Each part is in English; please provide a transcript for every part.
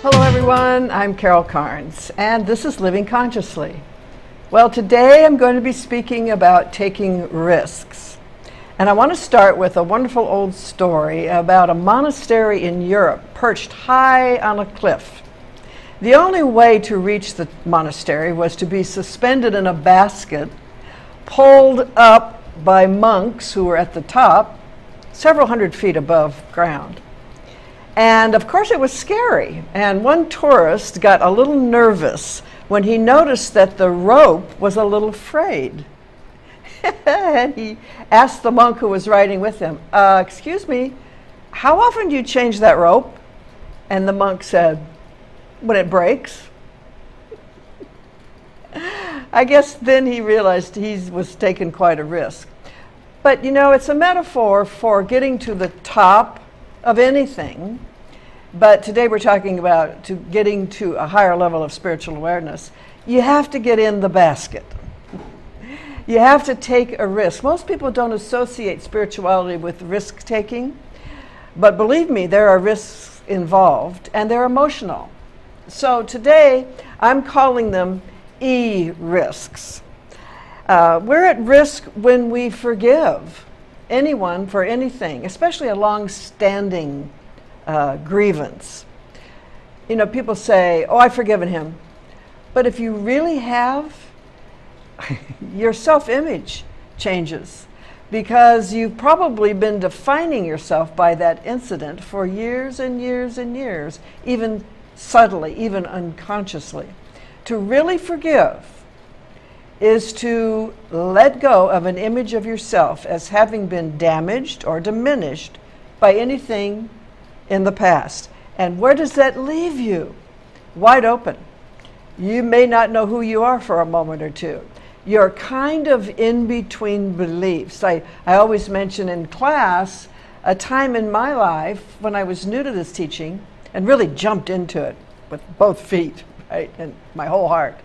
Hello everyone, I'm Carol Carnes, and this is Living Consciously. Well, today I'm going to be speaking about taking risks. And I want to start with a wonderful old story about a monastery in Europe perched high on a cliff. The only way to reach the monastery was to be suspended in a basket, pulled up by monks who were at the top, several hundred feet above ground. And of course it was scary, and one tourist got a little nervous when he noticed that the rope was a little frayed. And he asked the monk who was riding with him, excuse me, how often do you change that rope? And the monk said, when it breaks. I guess then he realized he was taking quite a risk. But you know, it's a metaphor for getting to the top of anything, but today we're talking about getting to a higher level of spiritual awareness. You have to get in the basket. You have to take a risk. Most people don't associate spirituality with risk taking, but believe me, there are risks involved and they're emotional. So today I'm calling them E-risks. We're at risk when we forgive anyone for anything, especially a long-standing grievance. You know, people say, oh, I've forgiven him. But if you really have, your self-image changes because you've probably been defining yourself by that incident for years and years and years, even subtly, even unconsciously. To really forgive is to let go of an image of yourself as having been damaged or diminished by anything in the past. And where does that leave you? Wide open. You may not know who you are for a moment or two. You're kind of in between beliefs. I always mention in class a time in my life when I was new to this teaching and really jumped into it with both feet, right, and my whole heart.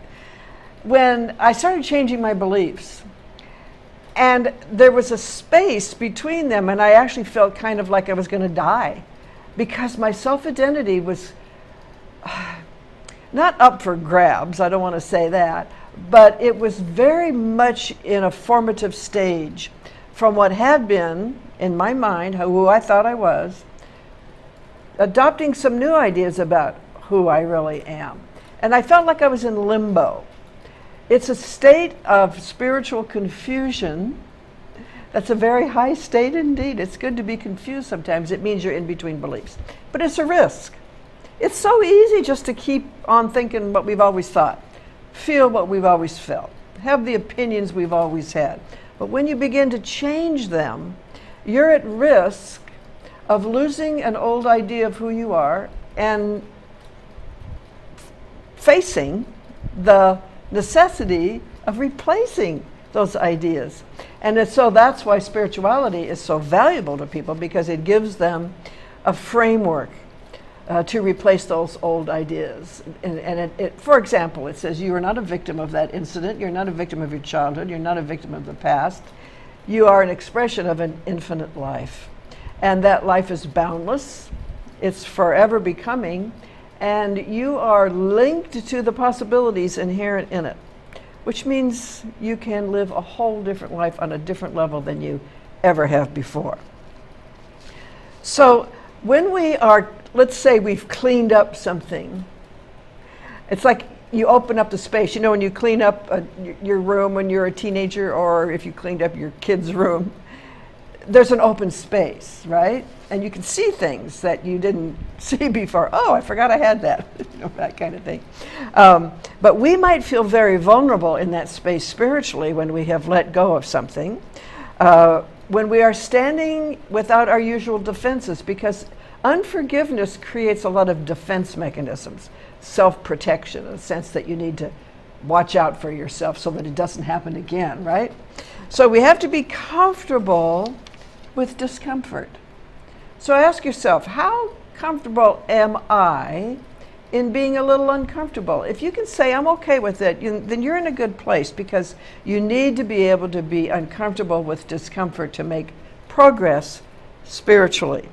When I started changing my beliefs, and there was a space between them, and I actually felt kind of like I was going to die because my self-identity was not up for grabs, I don't want to say that, but it was very much in a formative stage from what had been, in my mind, who I thought I was, adopting some new ideas about who I really am. And I felt like I was in limbo. It's a state of spiritual confusion. That's a very high state indeed. It's good to be confused sometimes. It means you're in between beliefs. But it's a risk. It's so easy just to keep on thinking what we've always thought, feel what we've always felt, have the opinions we've always had. But when you begin to change them, you're at risk of losing an old idea of who you are and facing the necessity of replacing those ideas. And so that's why spirituality is so valuable to people, because it gives them a framework to replace those old ideas. And for example, it says you are not a victim of that incident, you're not a victim of your childhood, you're not a victim of the past. You are an expression of an infinite life. And that life is boundless, it's forever becoming, and you are linked to the possibilities inherent in it, which means you can live a whole different life on a different level than you ever have before. So when we are, let's say we've cleaned up something, it's like you open up the space. You know, when you clean up your room when you're a teenager, or if you cleaned up your kid's room, there's an open space, right? And you can see things that you didn't see before. Oh, I forgot I had that, you know, that kind of thing. But we might feel very vulnerable in that space spiritually when we have let go of something, when we are standing without our usual defenses, because unforgiveness creates a lot of defense mechanisms, self-protection, in the sense that you need to watch out for yourself so that it doesn't happen again, right? So we have to be comfortable with discomfort. So ask yourself, how comfortable am I in being a little uncomfortable? If you can say, I'm okay with it, then you're in a good place, because you need to be able to be uncomfortable with discomfort to make progress spiritually.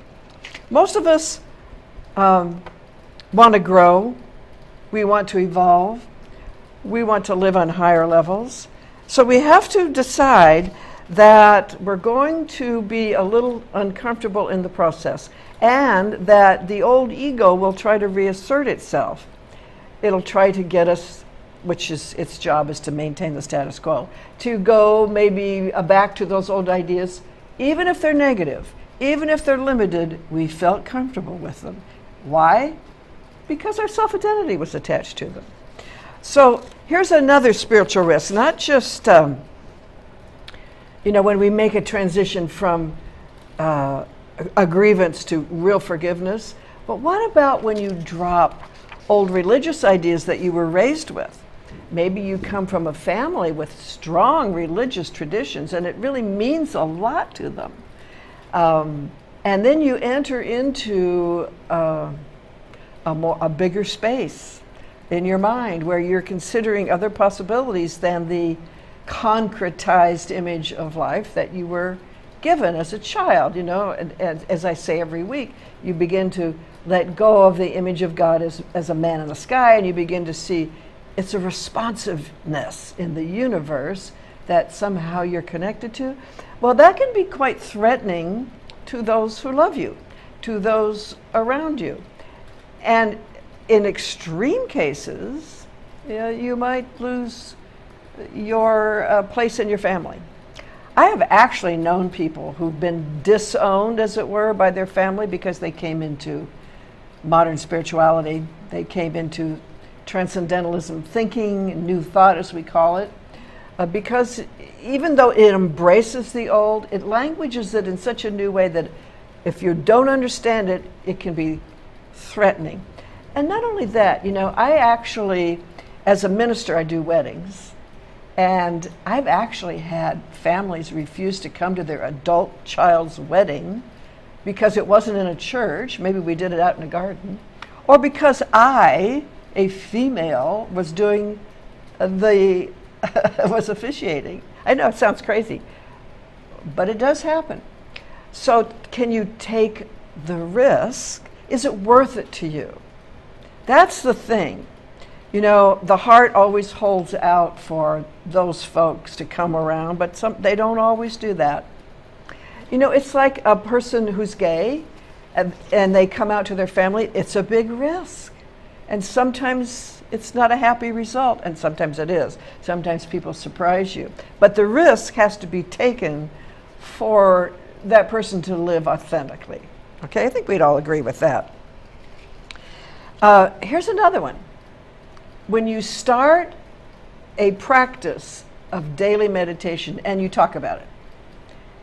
Most of us want to grow. We want to evolve. We want to live on higher levels. So we have to decide that we're going to be a little uncomfortable in the process, and that the old ego will try to reassert itself. It'll try to get us, which is its job is to maintain the status quo, to go maybe back to those old ideas, even if they're negative, even if they're limited. We felt comfortable with them. Why? Because our self-identity was attached to them. So here's another spiritual risk, not just, when we make a transition from a grievance to real forgiveness, but what about when you drop old religious ideas that you were raised with? Maybe you come from a family with strong religious traditions and it really means a lot to them. And then you enter into a bigger space in your mind where you're considering other possibilities than the concretized image of life that you were given as a child. And as I say every week, you begin to let go of the image of God as a man in the sky, and you begin to see it's a responsiveness in the universe that somehow you're connected to. Well, that can be quite threatening to those who love you, to those around you. And in extreme cases, you might lose your place in your family. I have actually known people who've been disowned, as it were, by their family because they came into modern spirituality. They came into transcendentalism thinking, new thought as we call it, because even though it embraces the old, it languages it in such a new way that if you don't understand it, it can be threatening. And not only that, I actually, as a minister, I do weddings. And I've actually had families refuse to come to their adult child's wedding because it wasn't in a church. Maybe we did it out in a garden. Or because I, a female, was doing was officiating. I know it sounds crazy, but it does happen. So can you take the risk? Is it worth it to you? That's the thing. The heart always holds out for those folks to come around, but they don't always do that. It's like a person who's gay and they come out to their family. It's a big risk. And sometimes it's not a happy result, and sometimes it is. Sometimes people surprise you. But the risk has to be taken for that person to live authentically. Okay, I think we'd all agree with that. Here's another one. When you start a practice of daily meditation and you talk about it,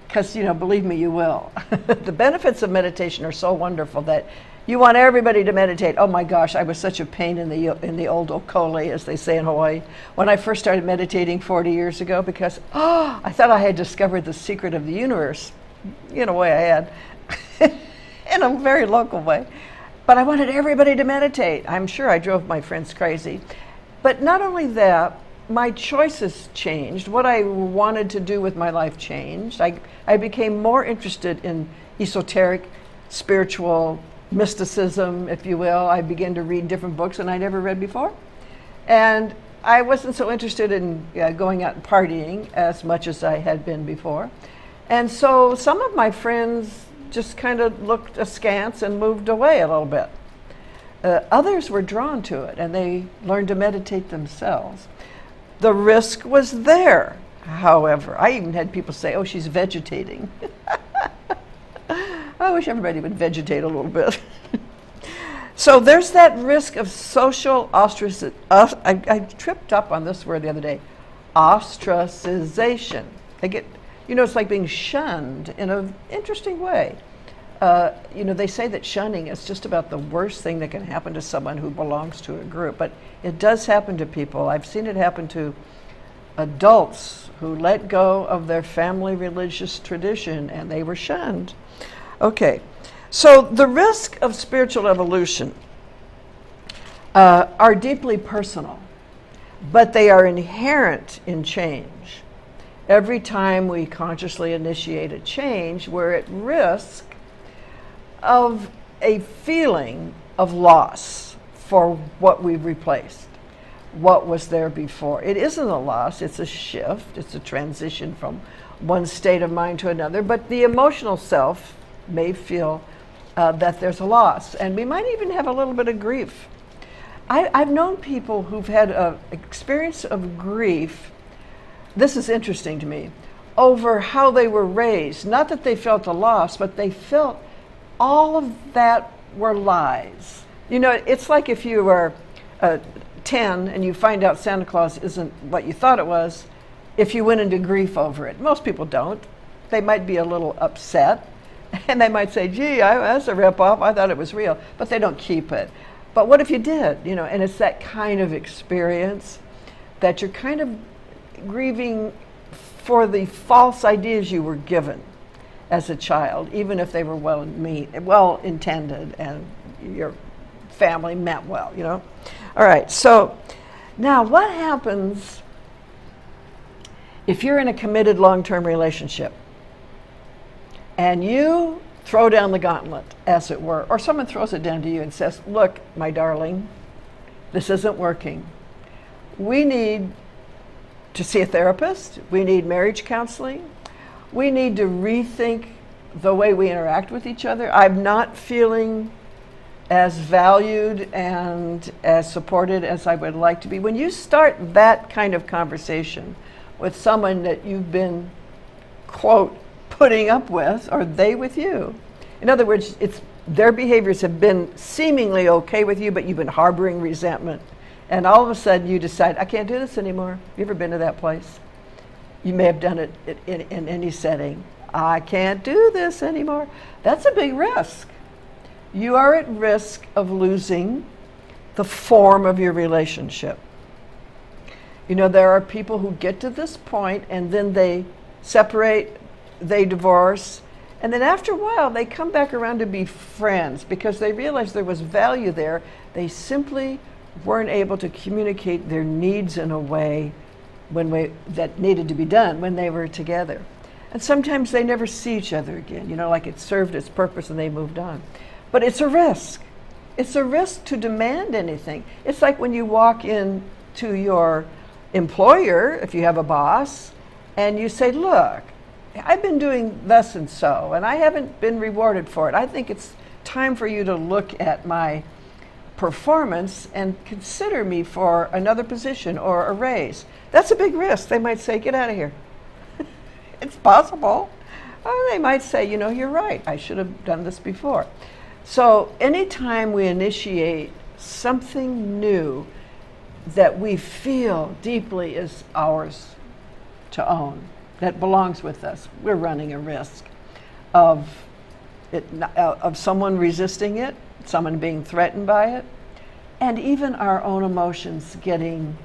because, believe me, you will. The benefits of meditation are so wonderful that you want everybody to meditate. Oh my gosh, I was such a pain in the old okole, as they say in Hawaii, when I first started meditating 40 years ago, because, I thought I had discovered the secret of the universe. In a way I had, in a very local way. But I wanted everybody to meditate. I'm sure I drove my friends crazy. But not only that, my choices changed. What I wanted to do with my life changed. I became more interested in esoteric, spiritual mysticism, if you will. I began to read different books than I never read before. And I wasn't so interested in going out and partying as much as I had been before. And so some of my friends just kind of looked askance and moved away a little bit. Others were drawn to it, and they learned to meditate themselves. The risk was there, however. I even had people say, oh, she's vegetating. I wish everybody would vegetate a little bit. So there's that risk of social ostracization. I tripped up on this word the other day. Ostracization. It's like being shunned in an interesting way. They say that shunning is just about the worst thing that can happen to someone who belongs to a group, but it does happen to people. I've seen it happen to adults who let go of their family religious tradition and they were shunned. Okay, so the risk of spiritual evolution are deeply personal, but they are inherent in change. Every time we consciously initiate a change, we're at risk of a feeling of loss. for what we've replaced, what was there before. It isn't a loss, it's a shift, it's a transition from one state of mind to another, but the emotional self may feel that there's a loss, and we might even have a little bit of grief. I've known people who've had an experience of grief, this is interesting to me, over how they were raised. Not that they felt a loss, but they felt all of that were lies. You know, it's like if you were 10 and you find out Santa Claus isn't what you thought it was, if you went into grief over it. Most people don't. They might be a little upset, and they might say, gee, that's a ripoff, I thought it was real, but they don't keep it. But what if you did? You know, and it's that kind of experience that you're kind of grieving for the false ideas you were given as a child, even if they were well intended and your family meant well, you know. All right, so now what happens if you're in a committed long-term relationship and you throw down the gauntlet, as it were, or someone throws it down to you and says, look, my darling, this isn't working. We need to see a therapist. We need marriage counseling. We need to rethink the way we interact with each other. I'm not feeling as valued and as supported as I would like to be. When you start that kind of conversation with someone that you've been, quote, putting up with, or they with you. In other words, it's their behaviors have been seemingly okay with you, but you've been harboring resentment. And all of a sudden you decide, I can't do this anymore. You ever been to that place? You may have done it in any setting. I can't do this anymore. That's a big risk. You are at risk of losing the form of your relationship. You know, there are people who get to this point and then they separate, they divorce, and then after a while they come back around to be friends because they realize there was value there. They simply weren't able to communicate their needs in a way that needed to be done when they were together. And sometimes they never see each other again, you know, like it served its purpose and they moved on. But it's a risk. It's a risk to demand anything. It's like when you walk in to your employer, if you have a boss, and you say, look, I've been doing thus and so, and I haven't been rewarded for it. I think it's time for you to look at my performance and consider me for another position or a raise. That's a big risk. They might say, get out of here. It's possible. Or they might say, you know, you're right. I should have done this before. So anytime we initiate something new that we feel deeply is ours to own, that belongs with us, we're running a risk of someone resisting it, someone being threatened by it, and even our own emotions getting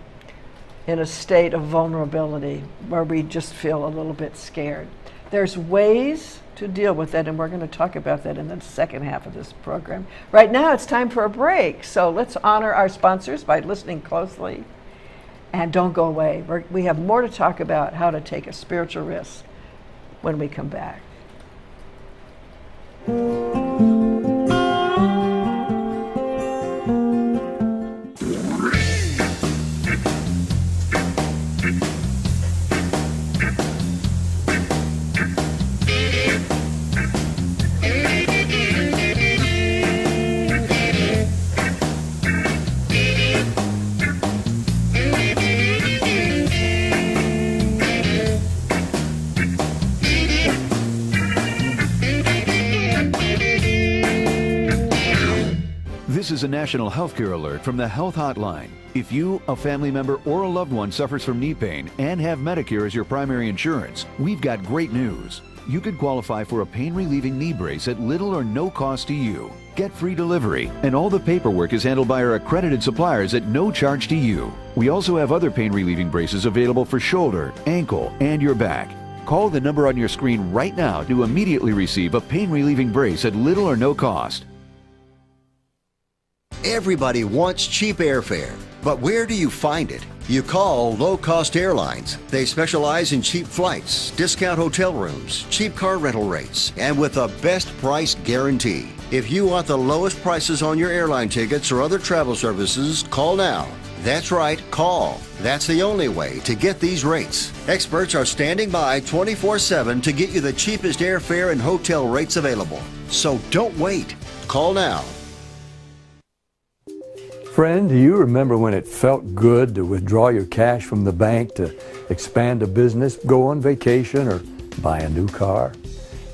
in a state of vulnerability where we just feel a little bit scared. There's ways to deal with that, and we're going to talk about that in the second half of this program. Right now, it's time for a break, so let's honor our sponsors by listening closely. And don't go away. We have more to talk about how to take a spiritual risk when we come back. This is a national healthcare alert from the Health Hotline. If you, a family member, or a loved one suffers from knee pain and have Medicare as your primary insurance, we've got great news. You could qualify for a pain-relieving knee brace at little or no cost to you. Get free delivery, and all the paperwork is handled by our accredited suppliers at no charge to you. We also have other pain-relieving braces available for shoulder, ankle, and your back. Call the number on your screen right now to immediately receive a pain-relieving brace at little or no cost. Everybody wants cheap airfare, but where do you find it? You call Low Cost Airlines. They specialize in cheap flights, discount hotel rooms, cheap car rental rates, and with a best price guarantee. If you want the lowest prices on your airline tickets or other travel services, call now. That's right, call. That's the only way to get these rates. Experts are standing by 24/7 to get you the cheapest airfare and hotel rates available. So don't wait. Call now. Friend, do you remember when it felt good to withdraw your cash from the bank to expand a business, go on vacation, or buy a new car?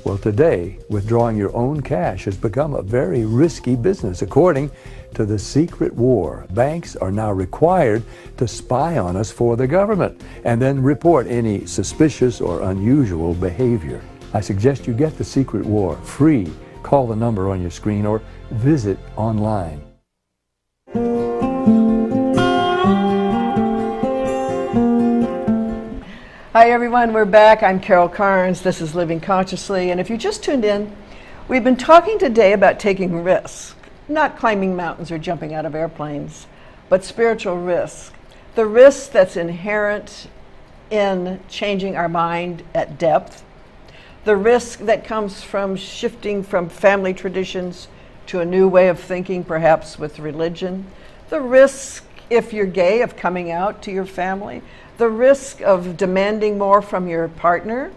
Well, today, withdrawing your own cash has become a very risky business. According to the secret war, banks are now required to spy on us for the government and then report any suspicious or unusual behavior. I suggest you get the secret war free. Call the number on your screen or visit online. Hi everyone, we're back. I'm Carol Carnes. This is Living Consciously. And if you just tuned in, we've been talking today about taking risks, not climbing mountains or jumping out of airplanes, but spiritual risk. The risk that's inherent in changing our mind at depth. The risk that comes from shifting from family traditions to a new way of thinking, perhaps with religion. The risk, if you're gay, of coming out to your family. The risk of demanding more from your partner,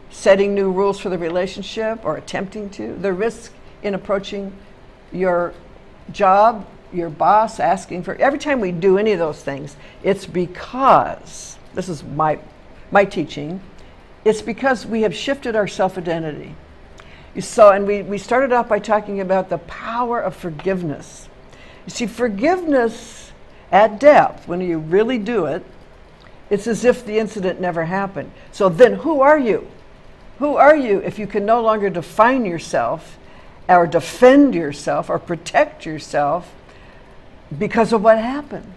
setting new rules for the relationship or attempting to. The risk in approaching your job, your boss, asking for, every time we do any of those things, it's because, this is my teaching, it's because we have shifted our self-identity. And we started off by talking about the power of forgiveness. You see, forgiveness at depth, when you really do it, it's as if the incident never happened. So then who are you? Who are you if you can no longer define yourself or defend yourself or protect yourself because of what happened?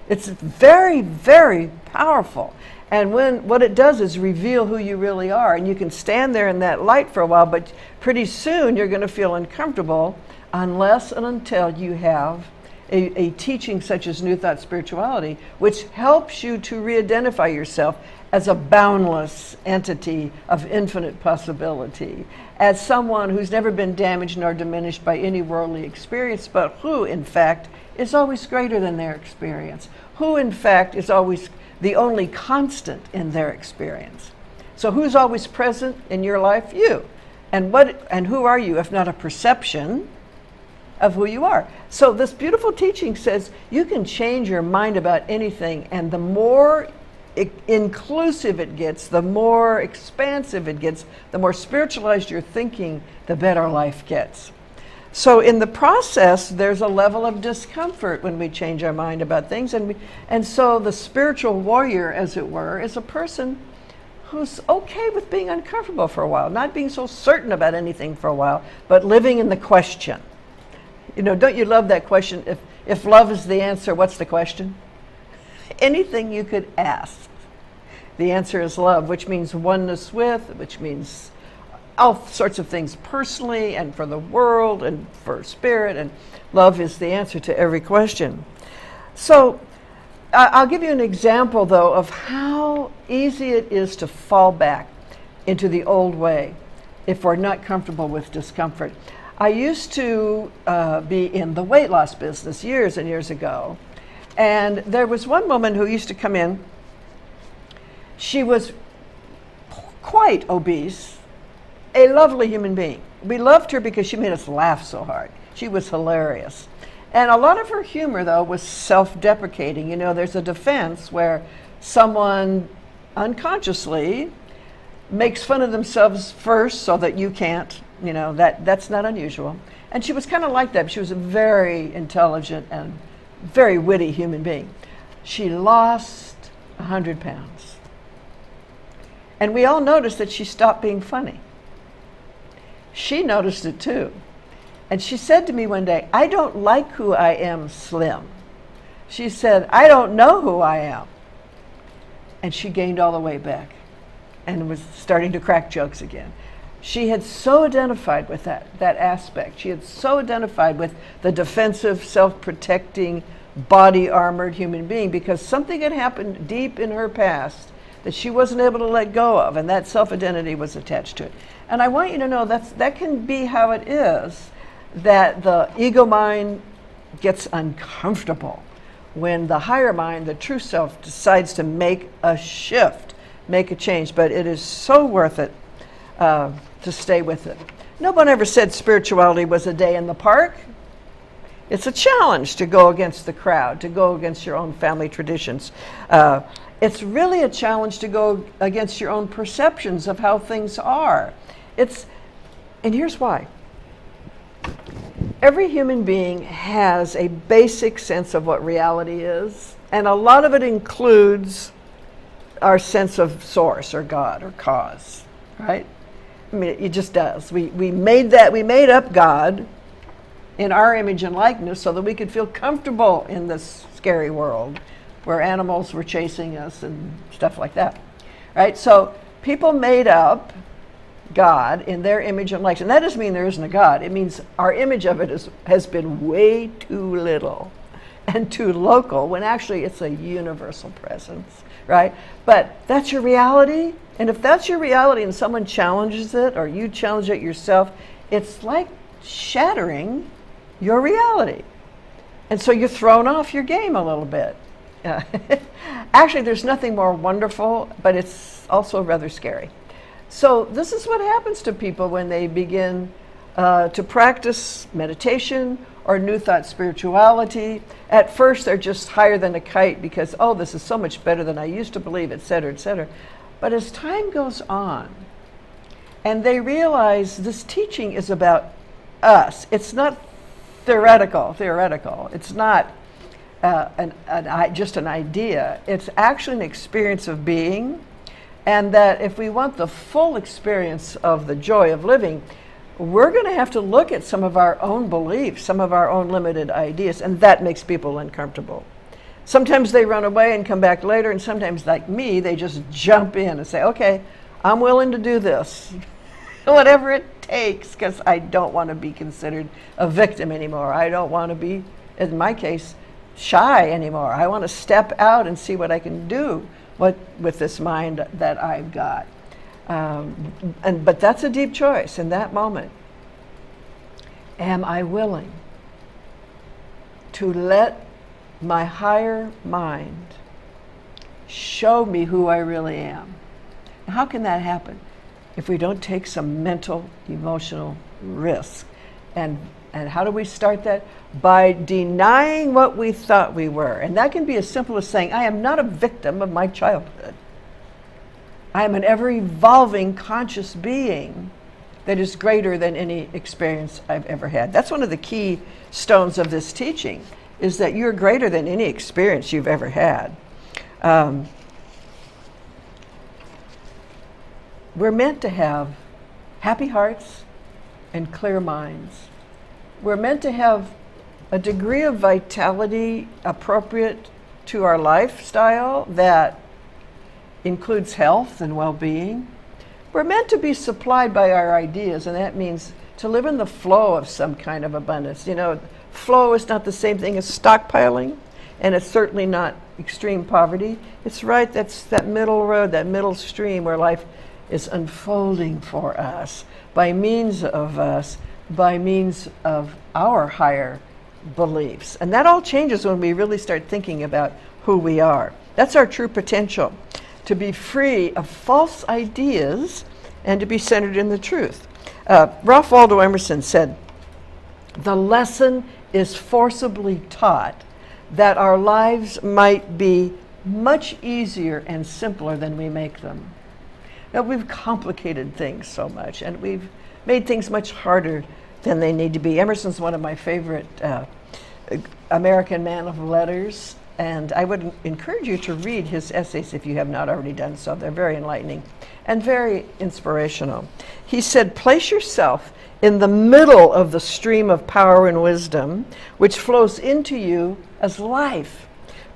It's very, very powerful. And what it does is reveal who you really are. And you can stand there in that light for a while, but pretty soon you're going to feel uncomfortable unless and until you have a teaching such as New Thought Spirituality, which helps you to re-identify yourself as a boundless entity of infinite possibility, as someone who's never been damaged nor diminished by any worldly experience, but who, in fact, is always greater than their experience, who, in fact, is always the only constant in their experience. So who's always present in your life? You. And who are you, if not a perception of who you are? So this beautiful teaching says you can change your mind about anything, and the more inclusive it gets, the more expansive it gets, the more spiritualized you're thinking, the better life gets. So in the process, there's a level of discomfort when we change our mind about things, and so the spiritual warrior, as it were, is a person who's okay with being uncomfortable for a while, not being so certain about anything for a while, but living in the question. You know, don't you love that question? If love is the answer, what's the question? Anything you could ask. The answer is love, which means oneness with, which means all sorts of things personally and for the world and for spirit, and love is the answer to every question. So I'll give you an example, though, of how easy it is to fall back into the old way if we're not comfortable with discomfort. I used to be in the weight loss business years and years ago, and there was one woman who used to come in. She was quite obese, a lovely human being. We loved her because she made us laugh so hard. She was hilarious. And a lot of her humor, though, was self-deprecating. You know, there's a defense where someone unconsciously makes fun of themselves first so that you can't. You know, that's not unusual. And she was kind of like that. She was a very intelligent and very witty human being. She lost 100 pounds. And we all noticed that she stopped being funny. She noticed it too. And she said to me one day, "I don't like who I am, Slim." She said, "I don't know who I am." And she gained all the way back and was starting to crack jokes again. She had so identified with that aspect. She had so identified with the defensive, self-protecting, body-armored human being because something had happened deep in her past that she wasn't able to let go of, and that self-identity was attached to it. And I want you to know that can be how it is. that the ego mind gets uncomfortable when the higher mind, the true self, decides to make a shift, make a change. But it is so worth it to stay with it. No one ever said spirituality was a day in the park. It's a challenge to go against the crowd, to go against your own family traditions. It's really a challenge to go against your own perceptions of how things are. And here's why. Every human being has a basic sense of what reality is, and a lot of it includes our sense of source or God or cause, right? I mean, it just does. We made up God in our image and likeness so that we could feel comfortable in this scary world where animals were chasing us and stuff like that, right? So people made up God in their image and likeness. And that doesn't mean there isn't a God. It means our image of it has been way too little and too local when actually it's a universal presence, right? But that's your reality. And if that's your reality and someone challenges it or you challenge it yourself, it's like shattering your reality. And so you're thrown off your game a little bit. Actually, there's nothing more wonderful, but it's also rather scary. So this is what happens to people when they begin to practice meditation or New Thought spirituality. At first, they're just higher than a kite because, oh, this is so much better than I used to believe, et cetera, et cetera. But as time goes on, and they realize this teaching is about us, it's not theoretical. It's not just an idea. It's actually an experience of being. And that if we want the full experience of the joy of living, we're going to have to look at some of our own beliefs, some of our own limited ideas, and that makes people uncomfortable. Sometimes they run away and come back later, and sometimes, like me, they just jump in and say, okay, I'm willing to do this, whatever it takes, because I don't want to be considered a victim anymore. I don't want to be, in my case, shy anymore. I want to step out and see what I can do with this mind that I've got. But that's a deep choice in that moment. Am I willing to let my higher mind show me who I really am? Now, how can that happen if we don't take some mental, emotional risk? And how do we start that? By denying what we thought we were. And that can be as simple as saying, I am not a victim of my childhood. I am an ever-evolving conscious being that is greater than any experience I've ever had. That's one of the key stones of this teaching, is that you're greater than any experience you've ever had. We're meant to have happy hearts and clear minds. We're meant to have a degree of vitality appropriate to our lifestyle that includes health and well-being. We're meant to be supplied by our ideas, and that means to live in the flow of some kind of abundance. You know, flow is not the same thing as stockpiling, and it's certainly not extreme poverty. It's right, that's that middle road, that middle stream where life is unfolding for us by means of us, by means of our higher beliefs. And that all changes when we really start thinking about who we are. That's our true potential, to be free of false ideas and to be centered in the truth. Ralph Waldo Emerson said, the lesson is forcibly taught that our lives might be much easier and simpler than we make them. Now, we've complicated things so much, and we've made things much harder than they need to be. Emerson's one of my favorite American man of letters, and I would encourage you to read his essays if you have not already done so. They're very enlightening and very inspirational. He said, place yourself in the middle of the stream of power and wisdom which flows into you as life.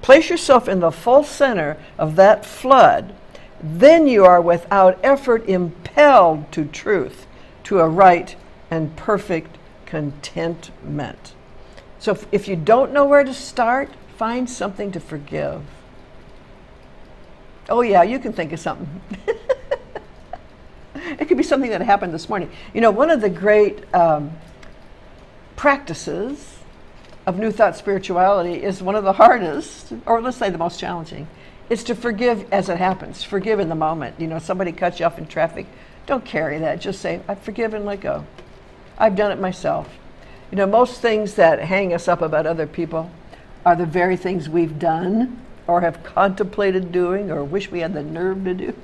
Place yourself in the full center of that flood. Then you are without effort impelled to truth, to a right and perfect contentment. So if you don't know where to start, find something to forgive. Oh yeah, you can think of something. It could be something that happened this morning. You know, one of the great practices of New Thought spirituality is one of the hardest, or let's say the most challenging, is to forgive as it happens. Forgive in the moment. You know, somebody cuts you off in traffic. Don't carry that. Just say, I forgive and let go. I've done it myself. You know, most things that hang us up about other people are the very things we've done or have contemplated doing or wish we had the nerve to do.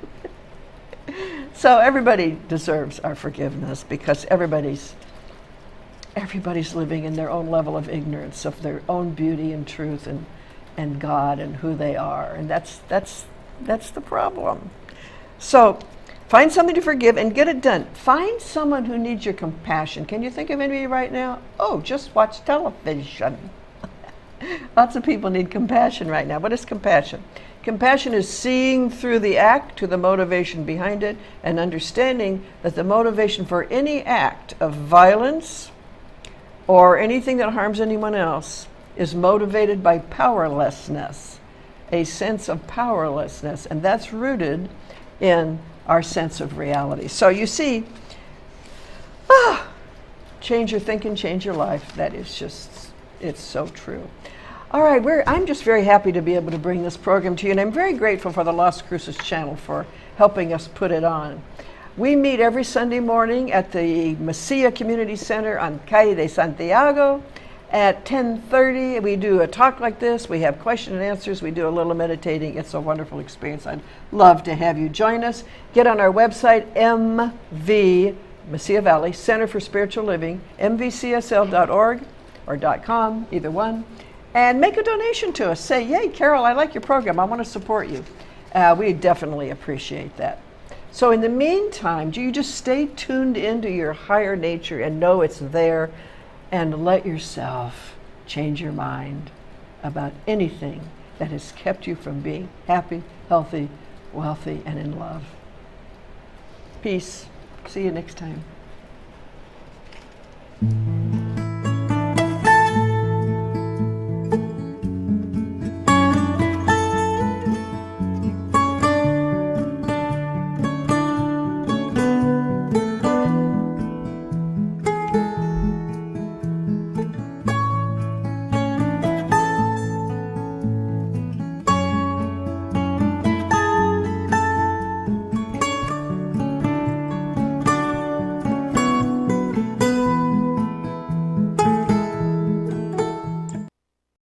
So everybody deserves our forgiveness because everybody's living in their own level of ignorance of their own beauty and truth and God and who they are. And that's the problem. So find something to forgive and get it done. Find someone who needs your compassion. Can you think of anybody right now? Oh, just watch television. Lots of people need compassion right now. What is compassion? Compassion is seeing through the act to the motivation behind it and understanding that the motivation for any act of violence or anything that harms anyone else is motivated by powerlessness, a sense of powerlessness, and that's rooted in our sense of reality. So you see, change your thinking, change your life. That is just, it's so true. All right, I'm just very happy to be able to bring this program to you, and I'm very grateful for the Las Cruces channel for helping us put it on. We meet every Sunday morning at the Mesilla Community Center on Calle de Santiago at 10:30. We do a talk like this. We have question and answers. We do a little meditating. It's a wonderful experience. I'd love to have you join us. Get on our website, MV, Mesilla Valley Center for Spiritual Living, mvcsl.org or .com, either one, and make a donation to us. Say, yay, Carol, I like your program. I want to support you. We definitely appreciate that. So in the meantime, do you just stay tuned into your higher nature and know it's there and let yourself change your mind about anything that has kept you from being happy, healthy, wealthy, and in love. Peace. See you next time.